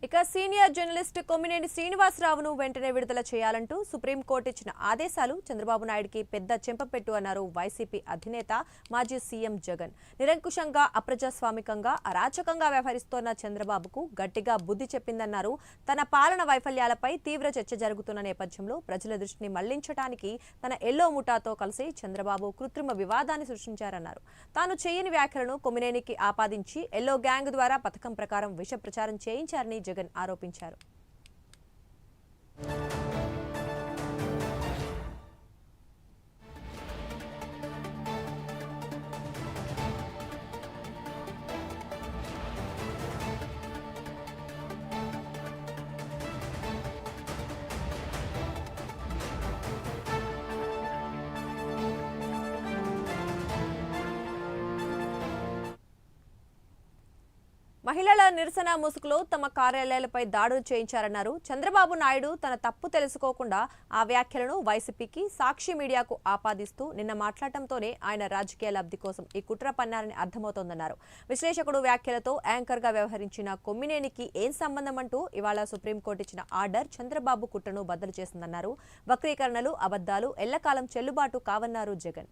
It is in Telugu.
ఇక సీనియర్ జర్నలిస్ట్ కొమ్మినేని శ్రీనివాసరావును వెంటనే విడుదల చేయాలంటూ సుప్రీంకోర్టు ఇచ్చిన ఆదేశాలు చంద్రబాబు నాయుడుకి పెద్ద చెంపపెట్టు అన్నారు వైసీపీ అధినేత మాజీ సీఎం జగన్. నిరంకుశంగా, అప్రజాస్వామికంగా, అరాచకంగా వ్యవహరిస్తోన్న చంద్రబాబుకు గట్టిగా బుద్ధి చెప్పిందన్నారు. తన పాలన వైఫల్యాలపై తీవ్ర చర్చ జరుగుతున్న నేపథ్యంలో ప్రజల దృష్టిని మళ్లించడానికి తన ఎల్లో ముఠాతో కలిసి చంద్రబాబు కృత్రిమ వివాదాన్ని సృష్టించారన్నారు. తాను చేయని వ్యాఖ్యలను కొమ్మినేనికి ఆపాదించి ఎల్లో గ్యాంగ్ ద్వారా పథకం ప్రకారం విష ప్రచారం చేయించారని జగన్ ఆరోపించారు. మహిళల నిరసన ముసుగులో తమ కార్యాలయాలపై దాడులు చేయించారన్నారు. చంద్రబాబు నాయుడు తన తప్పు తెలుసుకోకుండా ఆ వ్యాఖ్యలను వైసీపీకి, సాక్షి మీడియాకు ఆపాదిస్తూ నిన్న మాట్లాడటంతోనే ఆయన రాజకీయ లబ్ధి కోసం ఈ కుట్ర పన్నారని అర్థమవుతోందన్నారు. విశ్లేషకుడు వ్యాఖ్యలతో యాంకర్గా వ్యవహరించిన కొమ్మినేనికి ఏం సంబంధం అంటూ ఇవాళ సుప్రీంకోర్టు ఇచ్చిన ఆర్డర్ చంద్రబాబు కుట్రను బద్దలు చేసిందన్నారు. వక్రీకరణలు, అబద్దాలు ఎల్లకాలం చెల్లుబాటు కావన్నారు జగన్.